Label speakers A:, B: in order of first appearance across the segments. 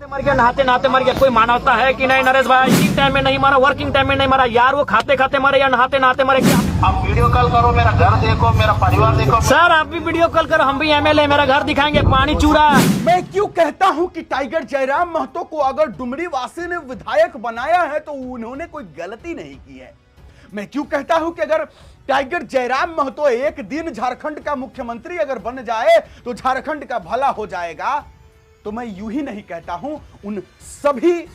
A: मर गया, नहाते नहाते मर गया। कोई मानवता है कि नहीं नरेश भाई? वर्किंग टाइम में नहीं मारा, वर्किंग टाइम में नहीं मारा यार, वो खाते खाते मरे या नहाते नहाते मरे। क्या
B: आप वीडियो कॉल करो, मेरा घर देखो, मेरा परिवार देखो।
A: सर आप भी वीडियो कॉल करो, हम भी एमएलए, मेरा घर दिखाएंगे, पानी चूरा।
C: मैं क्यों कहता हूं कि टाइगर जयराम महतो को अगर डुमरी वासी ने विधायक बनाया है तो उन्होंने कोई गलती नहीं की है। मैं क्यों कहता हूं कि अगर टाइगर जयराम महतो एक दिन झारखंड का मुख्यमंत्री अगर बन जाए तो झारखंड का भला हो जाएगा, तो मैं यूं ही नहीं कहता हूं। उन सभी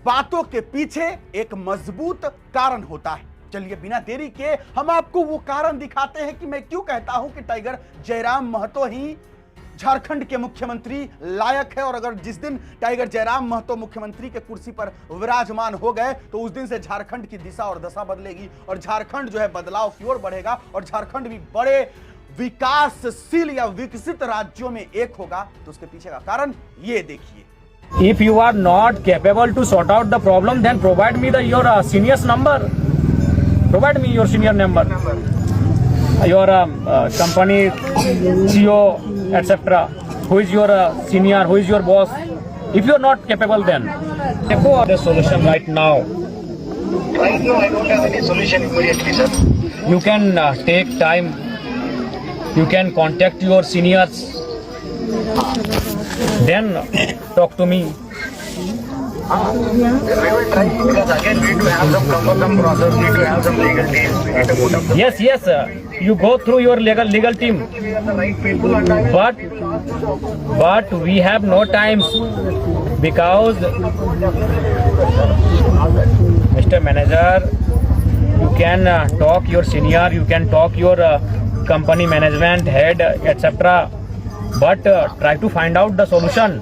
C: बातों के पीछे एक मजबूत कारण होता है। चलिए बिना देरी के हम आपको वो कारण दिखाते हैं कि मैं क्यों कहता हूं कि टाइगर जयराम महतो ही झारखंड के मुख्यमंत्री लायक है। और अगर जिस दिन टाइगर जयराम महतो मुख्यमंत्री के कुर्सी पर विराजमान हो गए तो उस दिन से झारखंड की दिशा और दशा बदलेगी और झारखंड जो है बदलाव की ओर बढ़ेगा और झारखंड भी बड़े विकासशील या विकसित राज्यों में एक होगा। तो उसके पीछे का कारण ये देखिए।
A: If you are not capable to sort out the problem, then provide me your senior's number. Provide me your senior number. Your company CEO, etc. Who is your senior? Who is your boss? If you are not capable, then देखो the solution right now.
B: Right now, I don't have any solution immediately, sir.
A: You can take time. You can contact your seniors. Then talk to me.
B: We will try because again we need to have some cumbersome process, we need to have some legal team, we need to put up.
A: Yes, yes. You go through your legal team.
B: We are the right people and I
A: But we have no time because Mr. Manager, you can talk your senior, you can talk your company management head, etc. But try to find out the solution.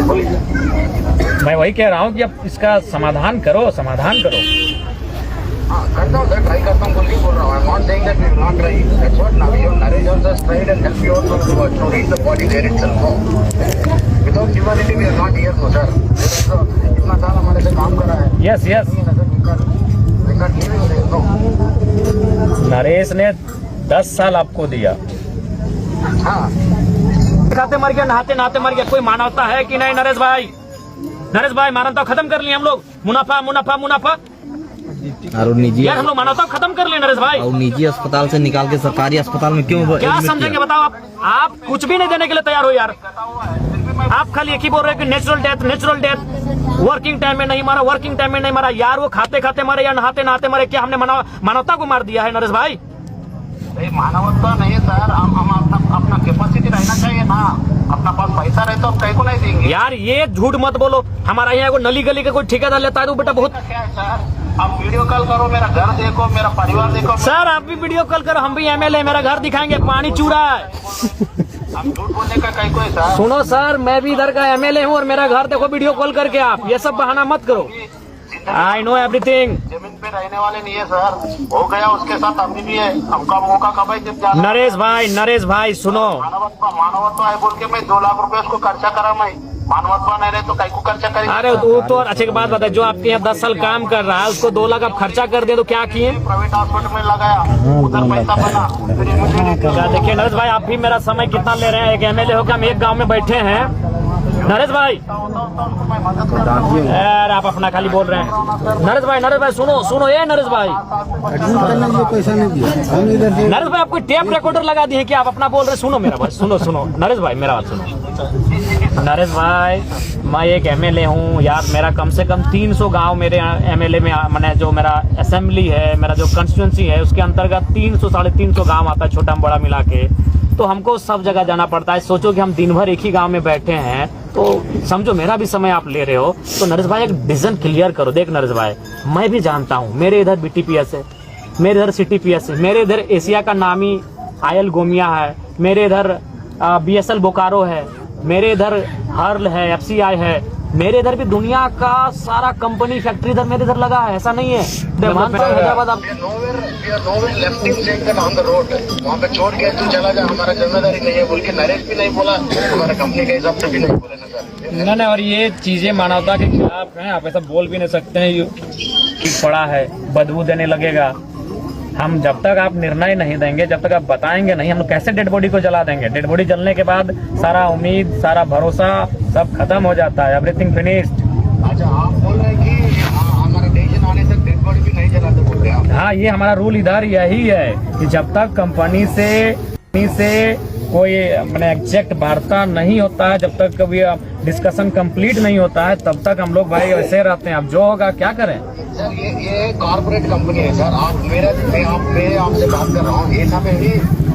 B: बोलिए।
A: मैं वही कह रहा हूँ कि अब इसका समाधान करो।
B: हाँ करता हूँ सर, ट्राई करता हूँ, बोल रहा हूँ। I'm not saying that we will not try. That's what Naresh also has tried and help you also to reach the body where itself go. Without humanity we are not here, no sir. इतना साल हमारे से काम करा है।
A: Yes, yes.
B: We can't leave him there, no.
A: Naresh ने 10 साल आपको दिया।
B: हाँ
A: खाते मर गया, नहाते नहाते मर गया। कोई मानवता है कि नहीं नरेश भाई? नरेश भाई मानवता खत्म कर लिए हम लोग। मुनाफा मुनाफा मुनाफा
D: और निजी
A: यार, हम लोग मानवता खत्म कर लिए नरेश भाई।
D: और निजी अस्पताल से निकाल के सरकारी अस्पताल में क्यों
A: क्या समझेंगे बताओ आप कुछ भी नहीं देने के लिए तैयार हो यार। आप खाली एक ही बोल रहे हो कि नेचुरल डेथ। वर्किंग टाइम में नहीं मारा, वर्किंग टाइम में नहीं मारा यार, वो खाते खाते मरे या नहाते नहाते मरे। क्या हमने मानवता को मार दिया है नरेश भाई?
B: मानवता नहीं है सर, हम अपना कैपेसिटी रहना चाहिए ना। अपना पास पैसा रहे तो हम कहीं को नहीं देंगे
A: यार। ये झूठ मत बोलो। हमारा यहाँ को नली गली का कोई ठेकेदार लेता है तो बेटा बहुत।
B: क्या है सर, आप वीडियो कॉल करो, मेरा घर देखो, मेरा परिवार देखो।
A: सर आप भी वीडियो कॉल करो, हम भी एमएलए, मेरा घर दिखाएंगे, पानी चूरा है।
B: आप झूठ बोलने का कहीं कोई सर।
A: सुनो सर, मैं भी इधर का एमएलए हूँ और मेरा घर देखो वीडियो कॉल करके। आप ये सब बहाना मत करो। I know everything.
B: जमीन पे रहने वाले नहीं है सर, हो गया उसके साथ अभी भी है। हमका मौका कब है जब जाना।
A: नरेश भाई सुनो।
B: मानवत्व है बोल के मैं 2 लाख रुपए उसको खर्चा करा। मैं मानवत्व नहीं रहे तो कहीं को खर्चा करेंगे।
A: अरे वो तो अच्छी बात बताए, जो आपके यहाँ 10 साल काम कर रहा है उसको 2 लाख आप खर्चा कर दिए तो क्या किए?
B: प्राइवेट हॉस्पिटल में लगाया, उधर पैसा बना।
A: देखिए नरेश भाई, आप भी मेरा समय कितना ले रहे हैं। एक एमएलए होकर हम एक गाँव में बैठे हैं नरेश भाई। यार आप अपना खाली बोल रहे हैं। नरेश भाई सुनो ये नरेश भाई। नरेश भाई आप कोई टेप रिकॉर्डर लगा दिए कि आप अपना बोल रहे? सुनो मेरा भाई, सुनो नरेश भाई, मेरा बात सुनो। नरेश भाई मैं एक एमएलए हूँ यार, मेरा कम से कम 300 गांव मेरे एमएलए में, मैंने जो मेरा असेंबली है, मेरा जो कंस्टिट्यूंसी है उसके अंतर्गत 300 साढ़े 300 गाँव आता है, छोटा बड़ा मिला के। तो हमको सब जगह जाना पड़ता है। सोचो कि हम दिन भर एक ही गांव में बैठे हैं तो समझो मेरा भी समय आप ले रहे हो। तो नरेश भाई एक डिसीजन क्लियर करो। देख नरेश भाई, मैं भी जानता हूँ मेरे इधर बीटीपीएस है, मेरे इधर सिटीपीएस है, मेरे इधर एशिया का नामी आयल गोमिया है, मेरे इधर बीएसएल बोकारो है, मेरे इधर हर्ल है, एफसीआई है, मेरे इधर भी दुनिया का सारा कंपनी फैक्ट्री इधर मेरे इधर लगा है। ऐसा नहीं है हैदराबाद आप
B: वहाँ पे छोड़ के तू चला जा, हमारा जिम्मेदारी नहीं है बोल के नरेश भी नहीं बोला, हमारा कंपनी के हिसाब से भी नहीं बोले ना सर।
A: नहीं, और ये चीजें मानवता के खिलाफ हैं। आप ऐसा बोल भी नहीं सकते हैं कि पड़ा है, बदबू देने लगेगा। हम जब तक आप निर्णय नहीं देंगे, जब तक आप बताएंगे नहीं, हम लोग कैसे डेड बॉडी को जला देंगे? डेड बॉडी जलने के बाद सारा उम्मीद, सारा भरोसा सब खत्म हो जाता है, एवरीथिंग फिनिश्ड।
B: अच्छा, आप बोल रहे हैं कि हमारा डिसीजन आने तक डेड बॉडी भी नहीं जलाते बोल रहे हैं आप?
A: हाँ, ये हमारा रूल इधर यही है कि जब तक कंपनी से कोई मैंने एग्जैक्ट वार्ता नहीं होता है, जब तक कभी डिस्कशन कंप्लीट नहीं होता है, तब तक हम लोग भाई वैसे रहते हैं। अब जो होगा क्या करें
B: सर, ये कॉर्पोरेट कंपनी है सर। आप मैं आपसे बात कर रहा हूँ, ये सब है।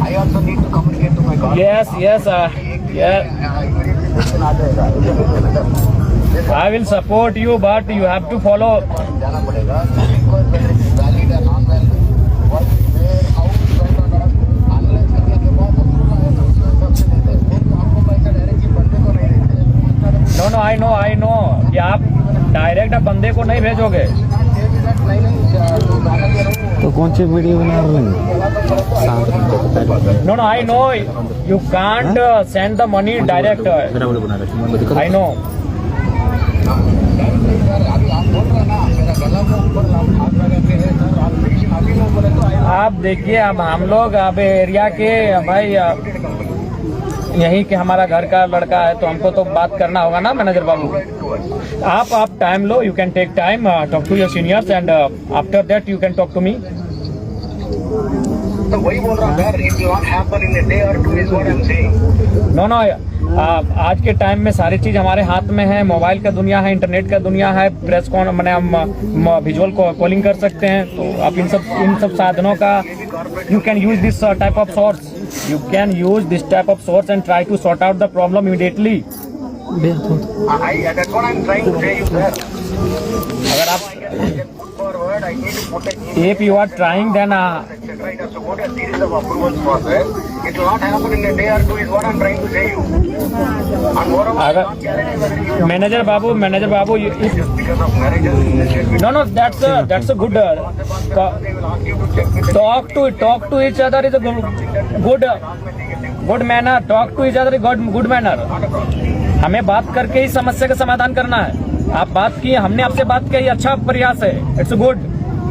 B: I also need to communicate to my colleague.
A: Yes I will support you, but you have to follow.
B: जाना पड़ेगा, वैलिड है नॉन वैलिड, एनालाइज करने के बाद सबसे देते हैं। आपको पैसा डायरेक्टली बंदे को नहीं देते।
A: नो आई नो कि आप डायरेक्ट आप बंदे को नहीं भेजोगे।
D: तो कौन सी वीडियो बना रहे हैं?
A: No I know you can't send the money direct. I know आप देखिए, अब हम लोग अब एरिया के भाई यही कि हमारा घर का लड़का है, तो हमको तो बात करना होगा ना मैनेजर बाबू। आप टाइम लो, you can take time, talk to your seniors and after that you can talk to me.
B: तो वही बोल रहा हूँ sir, it will not happen in a day or two is what I am saying.
A: No आज के time में सारी चीज हमारे हाथ में है। मोबाइल का दुनिया है, इंटरनेट का दुनिया है, प्रेस कॉन मैंने हम विजुअल कॉलिंग कर सकते हैं। तो आप इन सब साधनों का you can use this type of source, you can use this type of source and try to sort out the problem immediately.
B: That's what I'm trying to say you sir.
A: अगर आप
B: Put forward, I need to put a
A: if you are trying then
B: etc. It has to go to a series of approvals process. It will not happen in a day or two is what I'm trying to say you. And moreover, I don't guarantee whether you
A: manager Babu
B: just because of marriages.
A: no that's a good
B: They will ask you to check with the
A: talk to each other is a good manner. Talk to each other is good manner. हमें बात करके ही समस्या का समाधान करना है। आप बात की, हमने आपसे बात की, अच्छा प्रयास है, इट्स गुड।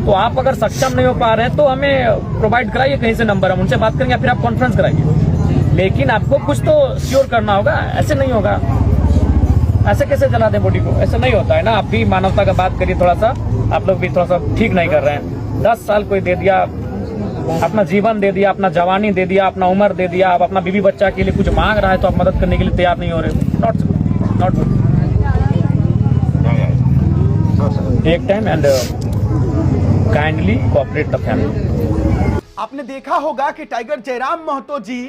A: तो आप अगर सक्षम नहीं हो पा रहे हैं तो हमें प्रोवाइड कराइए कहीं से नंबर, हम उनसे बात करेंगे, फिर आप कॉन्फ्रेंस कराइए। लेकिन आपको कुछ तो श्योर करना होगा, ऐसे नहीं होगा। ऐसे कैसे जला दें बॉडी को? ऐसे नहीं होता है ना। आप भी मानवता का बात करिए थोड़ा सा, आप लोग भी थोड़ा सा ठीक नहीं कर रहे हैं। 10 साल कोई दे दिया, अपना जीवन दे दिया, अपना जवानी दे दिया, अपना उम्र दे दिया, आप अपना बीवी बच्चा के लिए कुछ मांग रहा है तो आप मदद करने के लिए तैयार नहीं हो रहे। Not good. Take time and kindly cooperate the family.
C: आपने देखा होगा कि टाइगर जयराम महतो जी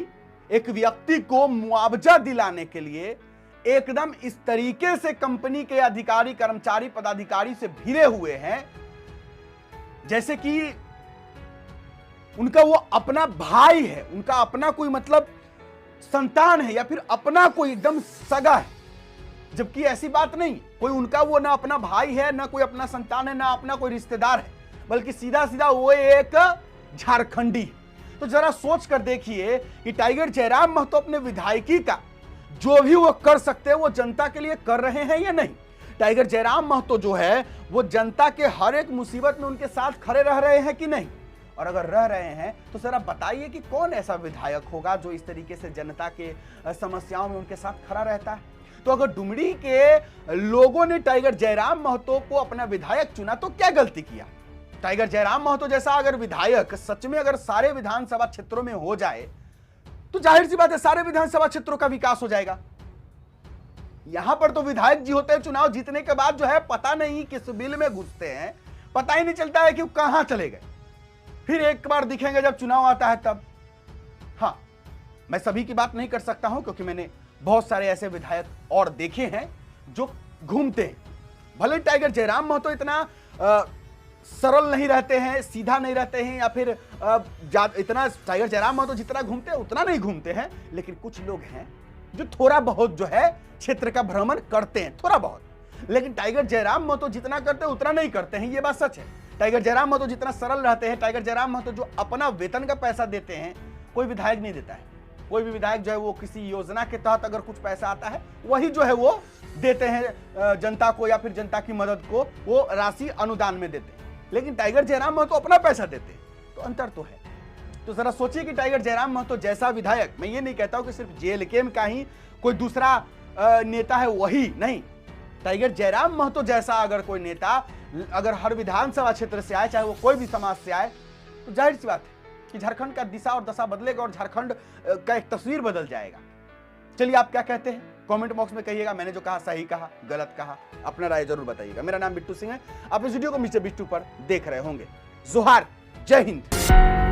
C: एक व्यक्ति को मुआवजा दिलाने के लिए एकदम इस तरीके से कंपनी के अधिकारी, कर्मचारी, पदाधिकारी से भिड़े हुए हैं जैसे कि उनका वो अपना भाई है, उनका अपना कोई मतलब संतान है या फिर अपना कोई एकदम सगा है। जबकि ऐसी बात नहीं, कोई उनका वो ना अपना भाई है, ना कोई अपना संतान है, ना अपना कोई रिश्तेदार है, बल्कि सीधा सीधा वो एक झारखंडी है। तो जरा सोच कर देखिए कि टाइगर जयराम महतो अपने विधायकी का जो भी वो कर सकते हैं वो जनता के लिए कर रहे हैं या नहीं। टाइगर जयराम महतो जो है वो जनता के हर एक मुसीबत में उनके साथ खड़े रह रहे हैं कि नहीं, और अगर रह रहे हैं तो जरा बताइए कि कौन ऐसा विधायक होगा जो इस तरीके से जनता के समस्याओं में उनके साथ खड़ा रहता है। तो अगर डुमरी के लोगों ने टाइगर जयराम महतो को अपना विधायक चुना तो क्या गलती किया? टाइगर जयराम महतो जैसा अगर विधायक सच में अगर सारे विधानसभा क्षेत्रों में हो जाए तो जाहिर सी बात है सारे विधानसभा क्षेत्रों का विकास हो जाएगा। यहां पर तो विधायक जी होते हैं, चुनाव जीतने के बाद जो है पता नहीं किस बिल में घुसते हैं, पता ही नहीं चलता है कि वो कहां चले गए, फिर एक बार दिखेंगे जब चुनाव आता है तब। हाँ, मैं सभी की बात नहीं कर सकता हूं क्योंकि मैंने बहुत सारे ऐसे विधायक और देखे हैं जो घूमते हैं। भले टाइगर जयराम महतो इतना सरल नहीं रहते हैं, सीधा नहीं रहते हैं, या फिर इतना टाइगर जयराम महतो जितना घूमते हैं उतना नहीं घूमते हैं, लेकिन कुछ लोग हैं जो थोड़ा बहुत जो है क्षेत्र का भ्रमण करते हैं, थोड़ा बहुत। लेकिन टाइगर जयराम महतो जितना करते हैं उतना नहीं करते हैं, ये बात सच है। टाइगर जयराम महतो जितना सरल रहते हैं, टाइगर जयराम महतो जो अपना वेतन का पैसा देते हैं, कोई विधायक नहीं देता है। कोई भी विधायक जो है वो किसी योजना के तहत अगर कुछ पैसा आता है वही जो है वो देते हैं जनता को, या फिर जनता की मदद को वो राशि अनुदान में देते हैं। लेकिन टाइगर जयराम महतो अपना पैसा देते हैं। तो अंतर तो है। तो जरा सोचिए कि टाइगर जयराम महतो जैसा विधायक, मैं ये नहीं कहता हूं कि सिर्फ जेएलके का ही कोई दूसरा नेता है वही नहीं, टाइगर जयराम महतो जैसा अगर कोई नेता अगर हर विधानसभा क्षेत्र से आए, चाहे वो कोई भी समाज से आए, तो जाहिर सी बात है कि झारखंड का दिशा और दशा बदलेगा और झारखंड का एक तस्वीर बदल जाएगा। चलिए आप क्या कहते हैं कमेंट बॉक्स में कहिएगा। मैंने जो कहा सही कहा, गलत कहा, अपना राय जरूर बताइएगा। मेरा नाम बिट्टू सिंह है, आप इस वीडियो को मिस्टर बिट्टू पर देख रहे होंगे। जोहार, जय हिंद।